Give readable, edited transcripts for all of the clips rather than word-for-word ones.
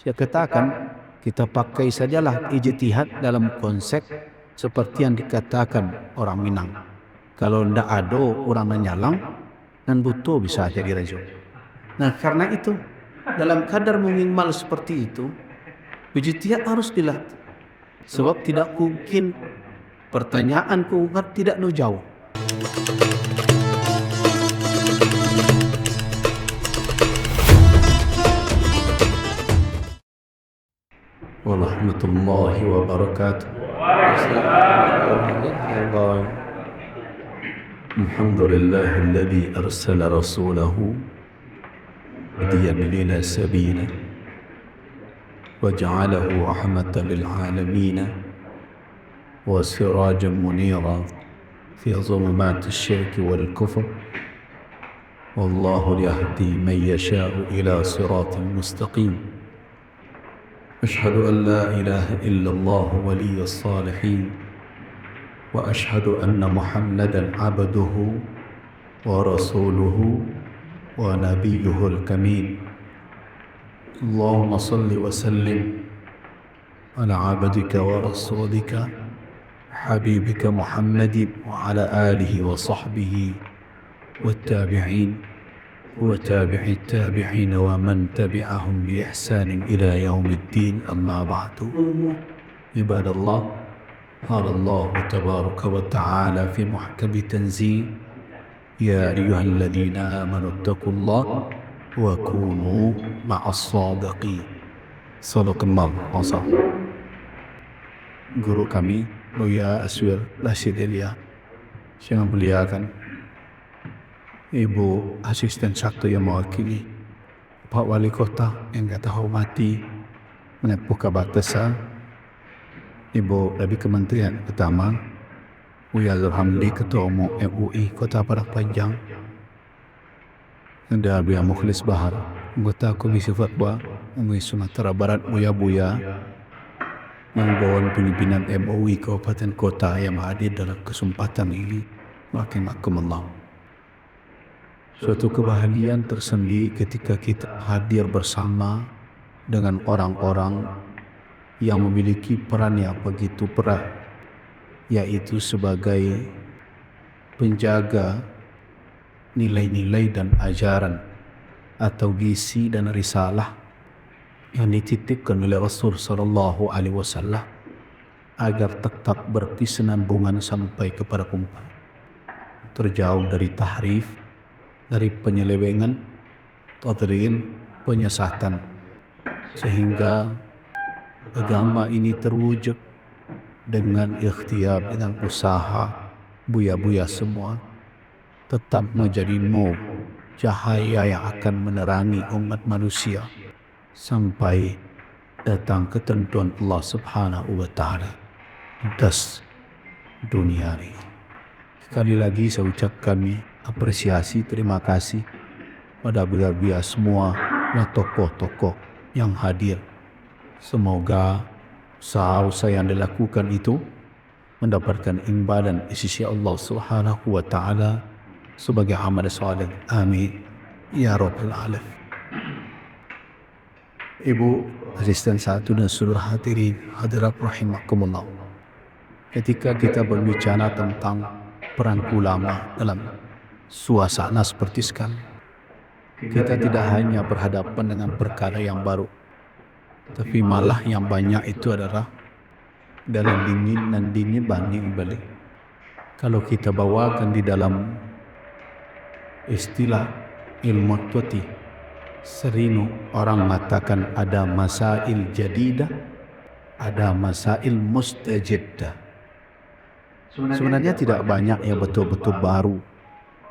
Saya katakan kita pakai sajalah ijtihad dalam konsep seperti yang dikatakan orang Minang. Kalau ndak ada orang menyalang, dan butuh bisa jadi rejo. Nah karena itu dalam kadar minimal seperti itu, ijtihad harus dilatih. Sebab tidak mungkin pertanyaan kuat tidak no jawab. Warahmatullahi wabarakatuh. Alhamdulillahilladzi arsala rasulahu hadiyan ila sabila waja'alahu rahmatan lil alamin wa sirajan munira fi dhulumati asy-syirki wal kufr wallahu yahdi man yasha'u ila siratal mustaqim. أشهد أن لا إله إلا الله ولي الصالحين وأشهد أن محمدا عبده ورسوله ونبيه الكمين. اللهم صل وسلم على عبدك ورسولك حبيبك محمد وعلى آله وصحبه والتابعين وتابع التابعين ومن تبعهم بإحسان إلى يوم الدين. أما بعد، عباد الله، قال الله تبارك وتعالى في محكم تنزيل: يا أيها الذين آمنوا اتقوا الله وكونوا مع الصادقين. صدق الله العظيم. Guru kami Buya Aswir Rashid Elia yang muliakan Ibu Asisten Satu yang mewakili Pak Wali Kota yang kata hormati menempuh kabatasan, Ibu dari Kementerian Pertama, Buya Zulhamdi Ketua Umum MUI Kota Padang Panjang, dan Buya Mukhlis Bahar anggota Komisi Fatwa MUI Sumatera Barat, Buya yang bawahan pimpinan MUI Kabupaten Kota yang hadir dalam kesempatan ini. Rahimakumullah. Suatu kebahagiaan tersendiri ketika kita hadir bersama dengan orang-orang yang memiliki peran yang begitu berat, yaitu sebagai penjaga nilai-nilai dan ajaran atau gizi dan risalah yang dititipkan oleh Rasul sallallahu alaihi wasallam agar tetap berkesinambungan sampai kepada umat, terjauh dari tahrif, dari penyelewengan, tadrin, penyesatan, sehingga agama ini terwujud dengan ikhtiar, dengan usaha buya-buya semua, tetap menjadi nur, cahaya yang akan menerangi umat manusia sampai datang ketentuan Allah Subhanahu wa Ta'ala atas dunia ini. Sekali lagi saya ucapkan apresiasi, terima kasih pada buya-buya semua dan tokoh-tokoh yang hadir. Semoga usaha yang dilakukan itu mendapatkan imbalan di sisi Allah Subhanahu wa Ta'ala sebagai amal saleh. Amin ya rabbal alamin. Ibu Asisten Satu dan seluruh hadirat rahimakumullah. Ketika kita berbicara tentang peran ulama dalam suasana seperti sekarang, kita tidak hanya berhadapan dengan perkara yang baru, tapi malah yang banyak itu adalah dari dingin dan dingin banding balik. Kalau kita bawakan di dalam istilah ilmu tuati, sering orang mengatakan ada masail jadidah, ada masail mustajiddah. Sebenarnya tidak banyak yang betul-betul baru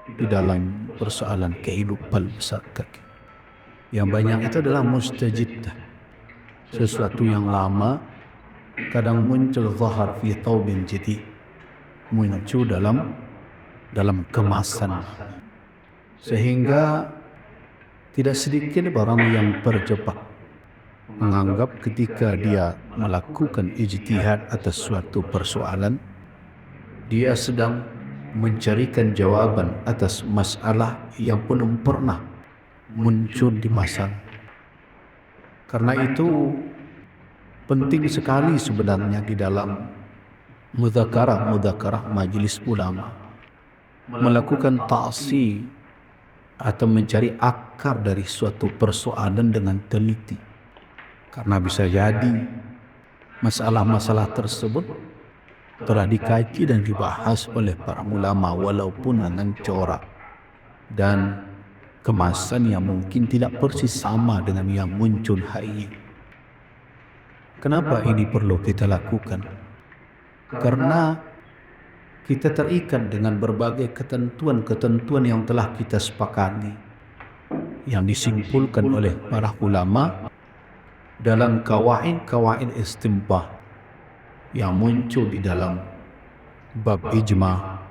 di dalam persoalan kehidupan masyarakat. Yang banyak itu adalah mustajiddah, sesuatu yang lama kadang muncul zahar fi taubin jadid, muncul dalam kemasan, sehingga tidak sedikit orang yang terjebak menganggap ketika dia melakukan ijtihad atas suatu persoalan, dia sedang mencarikan jawaban atas masalah yang belum pernah muncul di masa. Karena itu penting sekali sebenarnya di dalam mudzakarah majelis ulama melakukan ta'si atau mencari akar dari suatu persoalan dengan teliti. Karena bisa jadi masalah-masalah tersebut telah dikaji dan dibahas oleh para ulama walaupun dengan corak dan kemasan yang mungkin tidak persis sama dengan yang muncul hari ini. Kenapa ini perlu kita lakukan? Karena kita terikat dengan berbagai ketentuan-ketentuan yang telah kita sepakati, yang disimpulkan oleh para ulama dalam kawaid istinbat yang muncul di dalam bab ijma,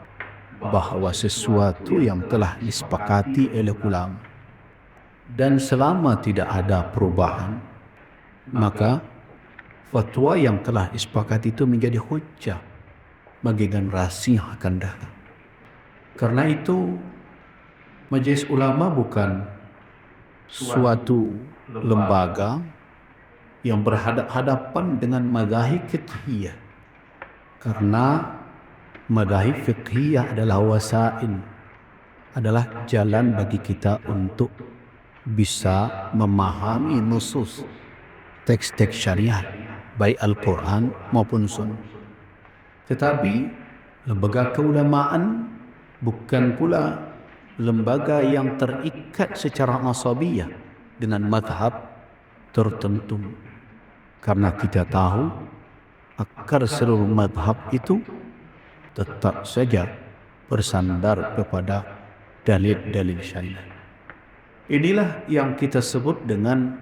bahawa sesuatu yang telah disepakati oleh ulama dan selama tidak ada perubahan, maka fatwa yang telah disepakati itu menjadi hujjah bagi generasi yang akan datang. Karena itu majelis ulama bukan suatu lembaga yang berhadap-hadapan dengan madzhab fiqhiyah. Karena madzhab fiqhiyah adalah wasail, adalah jalan bagi kita untuk bisa memahami nusus teks-teks syariat, baik Al-Quran maupun Sunnah. Tetapi lembaga keulamaan bukan pula lembaga yang terikat secara asabiyah dengan mazhab tertentu. Karena kita tahu akar seluruh mazhab itu tetap saja bersandar kepada dalil-dalil syariat. Inilah yang kita sebut dengan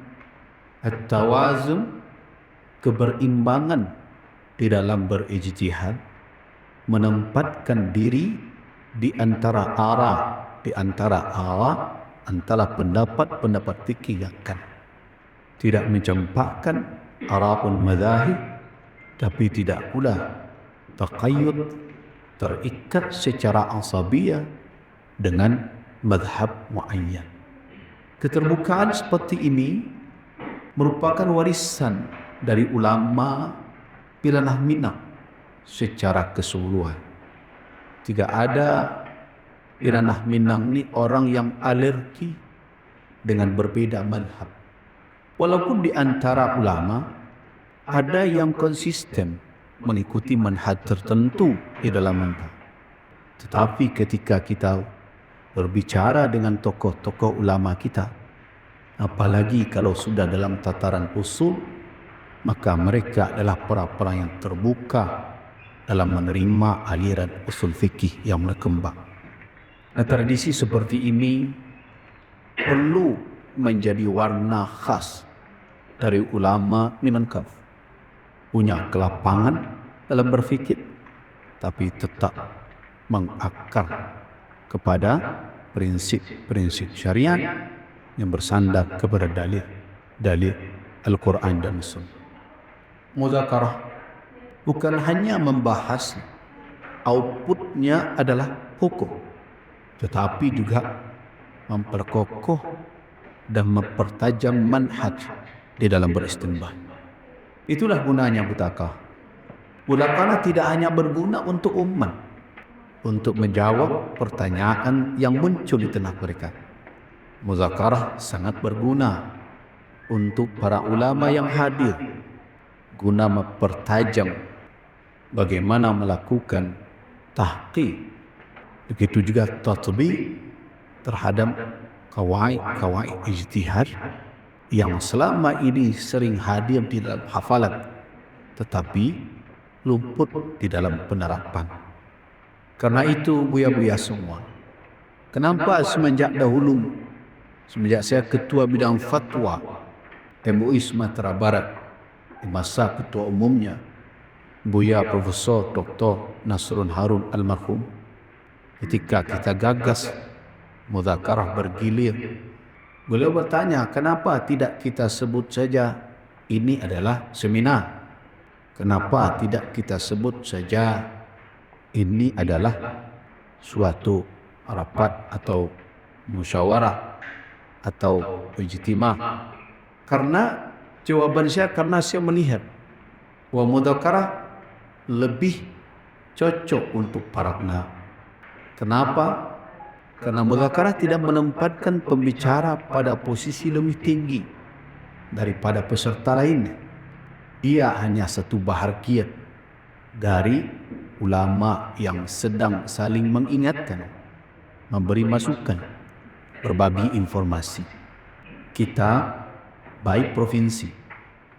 at-tawazun, keberimbangan di dalam berijtihad, menempatkan diri di antara antara pendapat-pendapat fikih yang kan tidak mencampakkan arapun madzhab, tapi tidak pula taqayyud, terikat secara asabiyah dengan mazhab muayyan. Keterbukaan seperti ini merupakan warisan dari ulama Pilanah Minang secara keseluruhan. Tidak ada Pilanah Minang ni orang yang alergi dengan berbeda mazhab. Walaupun di antara ulama ada yang konsisten mengikuti manhaj tertentu di dalam mazhab. Tetapi ketika kita berbicara dengan tokoh-tokoh ulama kita, apalagi kalau sudah dalam tataran usul, maka mereka adalah para-para yang terbuka dalam menerima aliran usul fikih yang berkembang. Nah, tradisi seperti ini perlu menjadi warna khas dari ulama Minangkabau. Punya kelapangan dalam berfikir, tapi tetap mengakar kepada prinsip-prinsip syariat yang bersandar kepada dalil Al-Quran dan Sunnah. Mudzakarah bukan hanya membahas outputnya adalah hukum, tetapi juga memperkokoh dan mempertajam manhaj di dalam beristinbat. Itulah gunanya mudzakarah. Mudzakarah tidak hanya berguna untuk umat, untuk menjawab pertanyaan yang muncul di tengah mereka. Mudzakarah sangat berguna untuk para ulama yang hadir, guna mempertajam bagaimana melakukan tahqiq, begitu juga tatbiq terhadap kawaid ijtihad yang selama ini sering hadir di dalam hafalan tetapi luput di dalam penerapan. Karena itu buya-buya semua, kenapa semenjak dahulu, semenjak saya ketua bidang fatwa MUI Sumatera Barat di masa ketua umumnya Buya Profesor Dr. Nasrun Harun almarhum, ketika kita gagas mudzakarah bergilir, beliau bertanya, kenapa tidak kita sebut saja ini adalah seminar? Kenapa tidak kita sebut saja ini adalah suatu rapat atau musyawarah atau ijtima? Karena Jawaban saya karena saya melihat bahwa mudzakarah lebih cocok untuk para ulama. Kenapa? Karena mudzakarah tidak menempatkan pembicara pada posisi lebih tinggi daripada peserta lainnya. Ia hanya satu bahagian dari ulama yang sedang saling mengingatkan, memberi masukan, berbagi informasi. Kita, baik provinsi,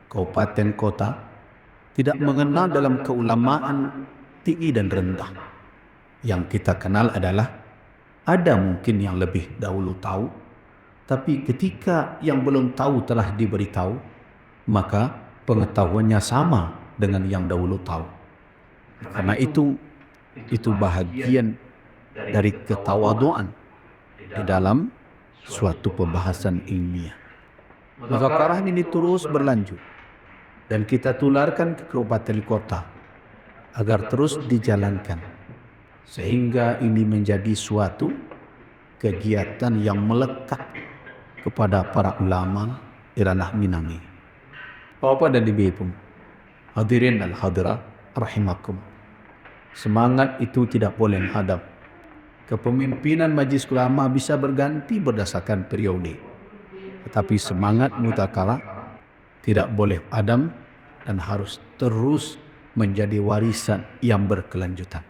kabupaten, kota, tidak mengenal dalam keulamaan tinggi dan rendah. Yang kita kenal adalah ada mungkin yang lebih dahulu tahu, tapi ketika yang belum tahu telah diberitahu, maka pengetahuannya sama dengan yang dahulu tahu. Karena itu bahagian dari ketawaduan di dalam suatu pembahasan ilmiah. Mudzakarah ini terus berlanjut dan kita tularkan ke kabupaten kota agar terus dijalankan, sehingga ini menjadi suatu kegiatan yang melekat kepada para ulama di ranah Minang ini. Bapak dan Ibu, hadirin dan hadirat rahimakum. Semangat itu tidak boleh hadap. Kepemimpinan Majelis Ulama bisa berganti berdasarkan periode, tetapi semangat mudzakarah tidak boleh padam dan harus terus menjadi warisan yang berkelanjutan.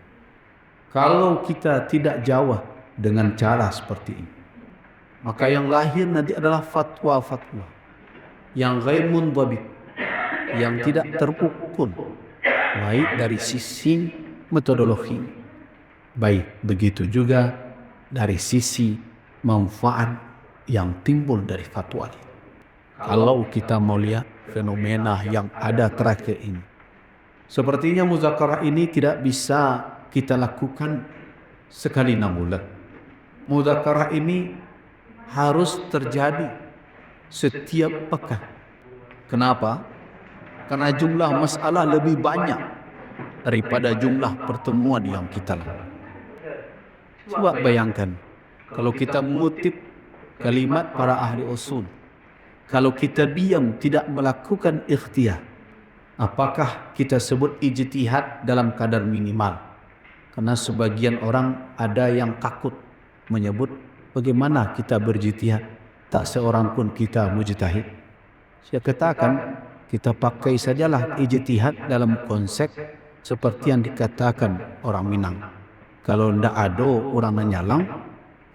Kalau kita tidak jawab dengan cara seperti ini, maka yang lahir nanti adalah fatwa-fatwa yang ghair mundhabit, yang tidak terukur, baik dari sisi metodologi, baik begitu juga dari sisi manfaat yang timbul dari fatwa ini. Kalau kita mau lihat fenomena yang ada terakhir ini, sepertinya mudzakarah ini tidak bisa kita lakukan sekali 6 bulan. Mudzakarah ini harus terjadi setiap pekan. Kenapa? Karena jumlah masalah lebih banyak daripada jumlah pertemuan yang kita lakukan. Coba bayangkan, kalau kita mengutip kalimat para ahli usul, kalau kita diam tidak melakukan ikhtiyar, apakah kita sebut ijtihad dalam kadar minimal? Karena sebagian orang ada yang takut menyebut bagaimana kita berijtihad, tak seorang pun kita mujtahid. Saya katakan kita pakai sajalah ijtihad dalam konsep seperti yang dikatakan orang Minang. Kalau ndak ada orang menyalang,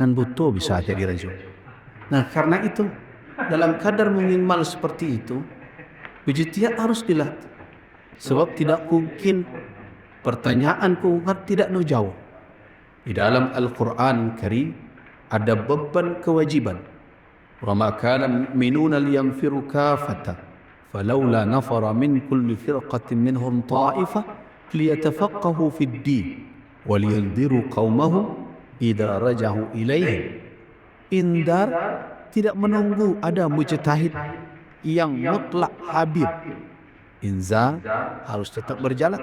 dan butuh bisa jadi rajul. Nah, karena itu dalam kadar minimal seperti itu, ijtihad harus dilatih. Sebab tidak mungkin pertanyaan kuat tidak jawab. Di dalam Al-Quran Karim ada beban kewajiban. Wa ma kana mu'minuna liyanfiru kafatan falawla nafara min kulli firqatin minhum ta'ifah liyatafaqahu fid din wa liyunziru qaumahum idza raja'u ilaihim. Indar tidak menunggu ada mujtahid yang mutlak habib. Inzar harus tetap berjalan.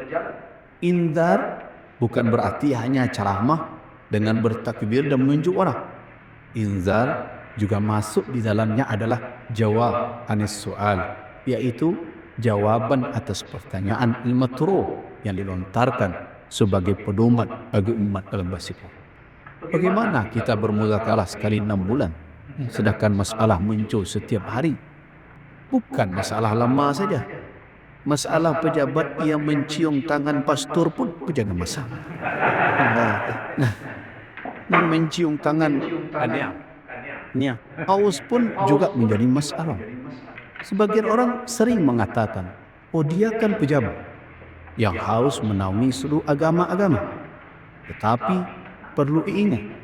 Indar bukan berarti hanya ceramah dengan bertakbir dan menunjuk orang. Inzar juga masuk di dalamnya adalah jawab anis soal, yaitu jawaban atas pertanyaan al-matruh yang dilontarkan sebagai pedoman bagi umat dalam bersifat. Bagaimana kita bermudzakarah sekali 6 bulan, sedangkan masalah muncul setiap hari? Bukan masalah lama saja. Masalah pejabat yang mencium tangan pastor pun menjadi masalah. Nah, mencium tangan haus pun juga menjadi masalah. Sebagian orang sering mengatakan, oh dia kan pejabat yang harus menaungi seluruh agama-agama. Tetapi perlu diingat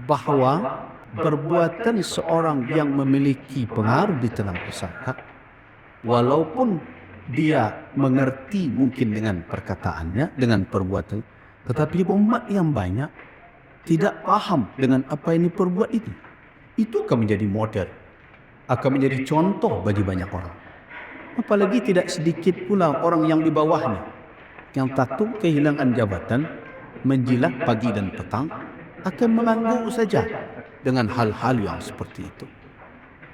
bahwa perbuatan seorang yang memiliki pengaruh di tengah masyarakat, walaupun dia mengerti mungkin dengan perkataannya, dengan perbuatan, tetapi umat yang banyak tidak paham dengan apa yang diperbuat itu akan menjadi model, akan menjadi contoh bagi banyak orang. Apalagi tidak sedikit pula orang yang di bawahnya yang takut kehilangan jabatan, menjilat pagi dan petang, akan mengganggu saja dengan hal-hal yang seperti itu.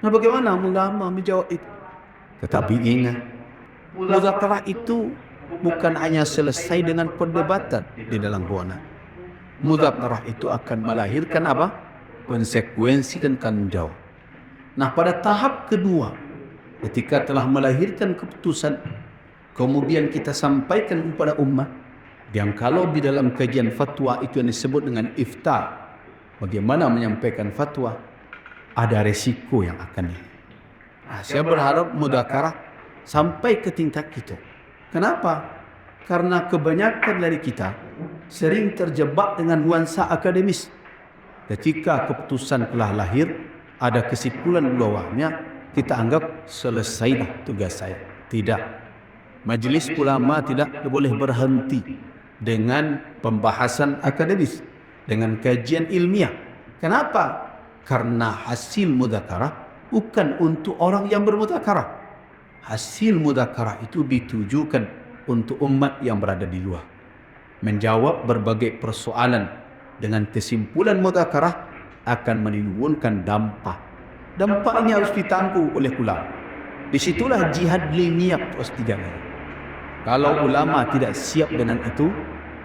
Nah, bagaimana ulama menjawab itu? Tetapi ingat, muzakarah itu bukan hanya selesai dengan perdebatan di dalam ruangan. Muzakarah itu akan melahirkan apa? Konsekuensi dan tanggung jawab. Nah, pada tahap kedua, ketika telah melahirkan keputusan, kemudian kita sampaikan kepada umat, yang kalau di dalam kajian fatwa itu yang disebut dengan ifta, bagaimana menyampaikan fatwa, ada resiko yang akan saya berharap mudakarah sampai ke tingkat itu. Kenapa? Karena kebanyakan dari kita sering terjebak dengan nuansa akademis. Ketika keputusan telah lahir, ada kesimpulan bawahnya, kita anggap selesailah tugas saya. Tidak. Majelis ulama tidak boleh berhenti dengan pembahasan akademis, dengan kajian ilmiah. Kenapa? Karena hasil mudzakarah bukan untuk orang yang bermudzakarah. Hasil mudzakarah itu ditujukan untuk umat yang berada di luar. Menjawab berbagai persoalan dengan kesimpulan mudzakarah akan menimbulkan dampak. Dampak ini harus ditanggung oleh ulama. Disitulah jihad ilmiah harus dijalankan. Kalau ulama tidak siap dengan itu,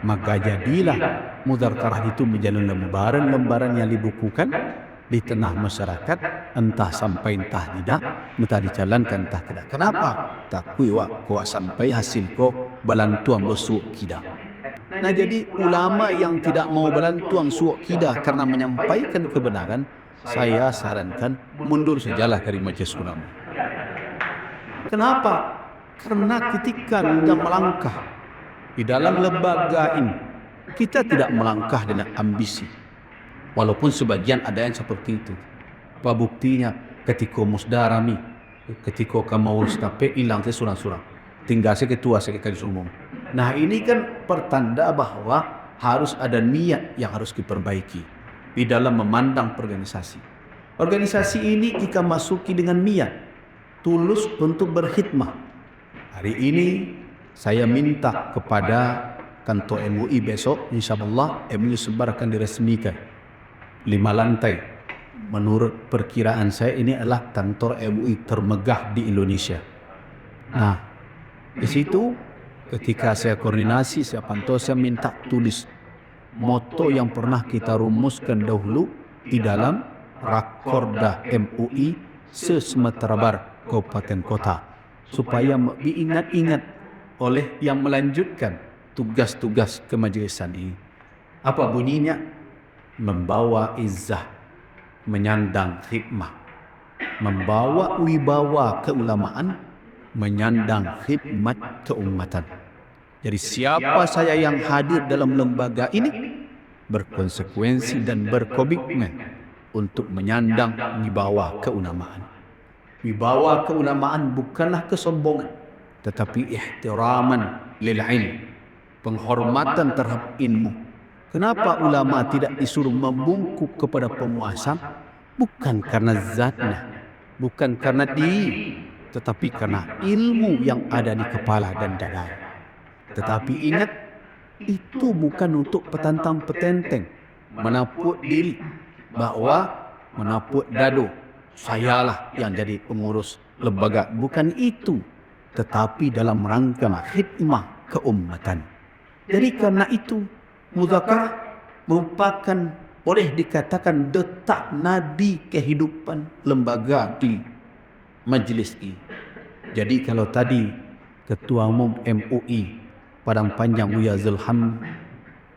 maka jadilah mudzakarah itu menjadi lembaran-lembaran yang dibukukan di tengah masyarakat, entah sampai entah tidak, entah dijalankan entah tidak. Kenapa? Takui kau sampai hasil kau balantuan bersuuk kidah. Nah, jadi ulama yang tidak mau balantuan suuk kidah karena menyampaikan kebenaran, saya sarankan mundur sajalah dari majelis ulama. Kenapa? Karena ketika kita melangkah di dalam lembaga ini, kita tidak melangkah dengan ambisi. Walaupun sebagian ada yang seperti itu. Apa buktinya? Ketika musdarami, ketika kamu ustape hilang surang-surang, tinggal ketua sekretaris umum. Nah, ini kan pertanda bahwa harus ada niat yang harus diperbaiki di dalam memandang organisasi. Organisasi ini kita masuki dengan niat tulus untuk berkhidmah. Hari ini saya minta kepada kantor MUI besok, insyaallah MUI Sumbar akan diresmikan 5 lantai. Menurut perkiraan saya ini adalah kantor MUI termegah di Indonesia. Nah, di situ ketika saya koordinasi, saya pantau, saya minta tulis moto yang pernah kita rumuskan dahulu di dalam Rakorda MUI se-Sumatera Barat Kabupaten Kota, supaya diingat-ingat oleh yang melanjutkan tugas-tugas kemajelisan ini. Apa bunyinya? Membawa izzah, menyandang hikmah, membawa wibawa keulamaan, menyandang khidmat keumatan. Jadi siapa saya yang hadir dalam lembaga ini berkonsekuensi dan berkomitmen untuk menyandang wibawa keulamaan. Wibawa keulamaan bukanlah kesombongan, tetapi ihtiraman lil ilm, penghormatan terhadap ilmu. Kenapa ulama tidak disuruh membungkuk kepada penguasa? Bukan karena zatnya, bukan karena tetapi karena ilmu yang ada di kepala dan dada. Tetapi ingat, itu bukan untuk petantang petenteng menapuk diri bahwa menapuk dado, sayalah yang jadi pengurus lembaga. Bukan itu, tetapi dalam rangka khidmah keumatan. Jadi karena itu, mudzakarah merupakan, boleh dikatakan, detak nadi kehidupan lembaga di majlis ini. Jadi kalau tadi Ketua Umum MUI Padang Panjang Buya Zulham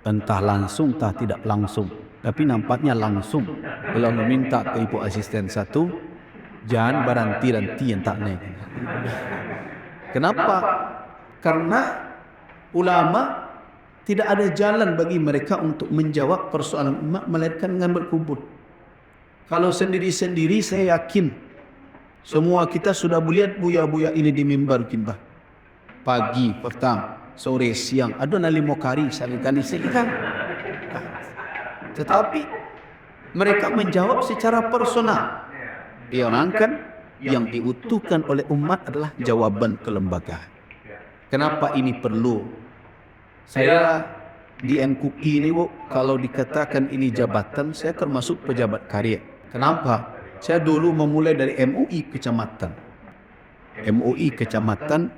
entah langsung entah tidak langsung, tapi nampaknya langsung, kalau meminta ke Ibu Asisten 1, jangan beranti-ranti yang tak naik. Kenapa? Karena ulama tidak ada jalan bagi mereka untuk menjawab persoalan umat melainkan dengan berkumpul. Kalau sendiri-sendiri, saya yakin semua kita sudah melihat buya-buya ini di mimbar kita. Pagi, petang, sore, siang, ada nalimo kari sekali-kali. Tetapi mereka menjawab secara personal. Kan yang diutuhkan oleh umat adalah jawaban kelembagaan. Kenapa ini perlu? Saya di NKUI ini, kalau dikatakan ini jabatan, saya termasuk pejabat karya. Kenapa? Saya dulu memulai dari MUI kecamatan. MUI Kecamatan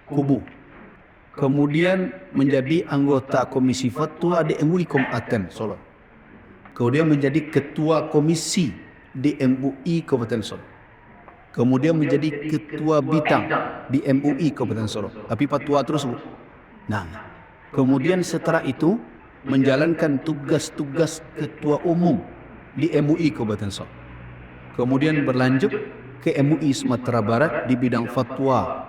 Kubu. Kemudian menjadi anggota Komisi Fatwa di MUI Kabupaten Solo. Kemudian menjadi ketua komisi di MUI Kabupaten Solo. Kemudian menjadi ketua bidang di MUI Kabupaten Solo. Tapi fatwa terus. Nah, kemudian setelah itu menjalankan tugas-tugas ketua umum di MUI Kabupaten Solo. Kemudian berlanjut ke MUI Sumatera Barat di bidang fatwa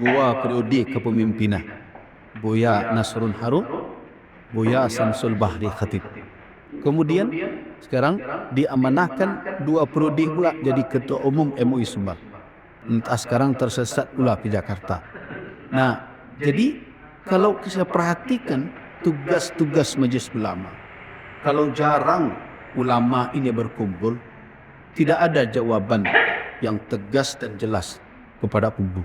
2 periode kepemimpinan. Buya Nasrun Harun, Buya Samsul Bahri Khatib. Kemudian sekarang diamanahkan 2 periode pula jadi ketua umum MUI Sumbar. Entah sekarang tersesat pula ke Jakarta. Nah, jadi kalau kita perhatikan tugas-tugas Majelis Ulama, kalau jarang ulama ini berkumpul, tidak ada jawaban yang tegas dan jelas kepada publik.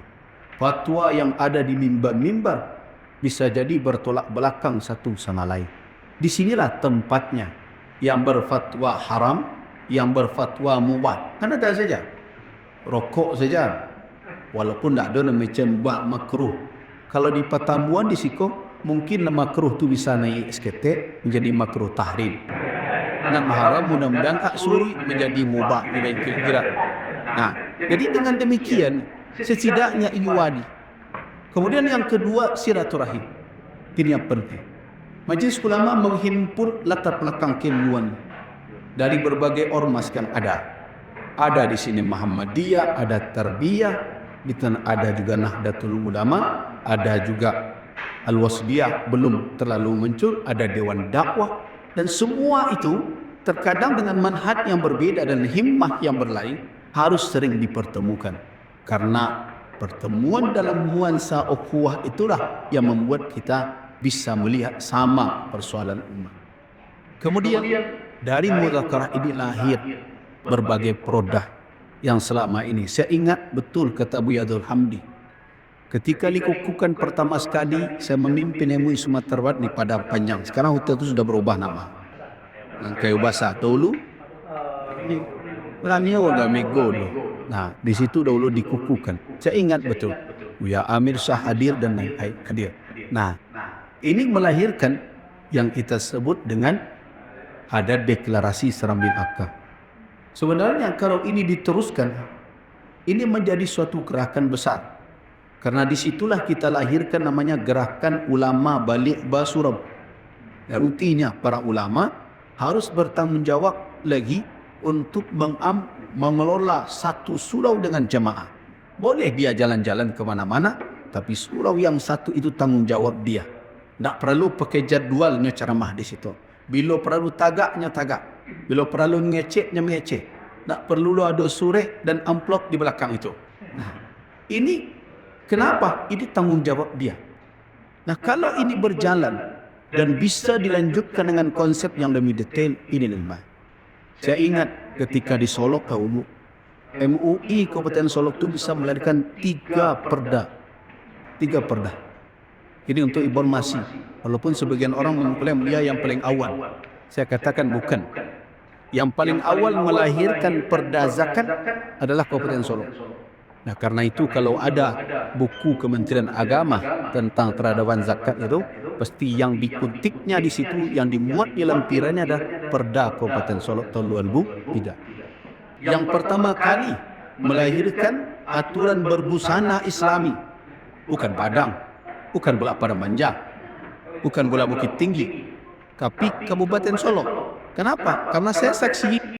Fatwa yang ada di mimbar-mimbar bisa jadi bertolak belakang satu sama lain. Di sinilah tempatnya yang berfatwa haram, yang berfatwa mubah. Kan ada saja. Rokok saja. Walaupun tak ada macam bak makruh. Kalau di pertemuan di situ, mungkin makruh tu bisa naik SKT menjadi makruh tahrim. Nak haram mudah-mudahan tak suri menjadi mubah di lain kira-kira. Nah, jadi dengan demikian setidaknya ini wadi. Kemudian yang kedua silaturahim. Ini yang penting. Majelis Ulama menghimpun latar belakang keilmuan dari berbagai ormas yang ada. Ada di sini Muhammadiyah, ada Tarbiyah, di sana ada juga Nahdlatul Ulama, ada juga Al-Wasbiyah belum terlalu muncul, ada Dewan Dakwah, dan semua itu terkadang dengan manhaj yang berbeda dan himmah yang berlain harus sering dipertemukan. Karena pertemuan dalam nuansa ukhuwah itulah yang membuat kita bisa melihat sama persoalan umat. Kemudian dari mudzakarah ini lahir berbagai produk yang selama ini. Saya ingat betul kata Buya Abdul Hamdi. Ketika dikukuhkan pertama sekali saya memimpin MUI Sumatera Barat di Padang Panjang. Sekarang hotel itu sudah berubah nama. Kayu basah dulu. Berani orang Mego dulu. Nah, di situ dahulu dikukuhkan. Saya ingat betul. Buya Amir Shah hadir dan lain-lain hadir. Nah, ini melahirkan yang kita sebut dengan ada deklarasi Serambi Akka. Sebenarnya kalau ini diteruskan, ini menjadi suatu gerakan besar. Karena disitulah kita lahirkan namanya Gerakan Ulama Balik Basurab. Dan artinya para ulama harus bertanggungjawab lagi untuk mengelola satu surau dengan jemaah. Boleh dia jalan-jalan ke mana-mana, tapi surau yang satu itu tanggungjawab dia. Tak perlu pakai jadualnya ceramah di situ. Bila perlu tagaknya tagak. Bila perlu ngeceknya ngecek. Tak perlu ada sureh dan amplop di belakang itu. Nah, ini kenapa? Ini tanggungjawab dia. Nah, kalau ini berjalan dan bisa dilanjutkan dengan konsep yang lebih detail, ini lebih baik. Saya ingat ketika di Solo dahulu, MUI Kabupaten Solo itu bisa melahirkan 3 perda. 3 perda. Ini untuk informasi. Walaupun sebagian orang mengklaim dia yang paling awal. Saya katakan bukan. Yang paling awal melahirkan perda zakat adalah Kabupaten Solo. Nah, karena itu kalau ada buku Kementerian Agama tentang peradaban zakat itu, pasti yang dikutiknya di situ, yang dimuat di lampirannya ada Perda Kabupaten Solo tahun 2003. Yang pertama kali melahirkan aturan berbusana Islami, bukan Padang, bukan pula Padang Panjang, bukan pula Bukit Tinggi, tapi Kabupaten Solo. Kenapa? Karena saya saksi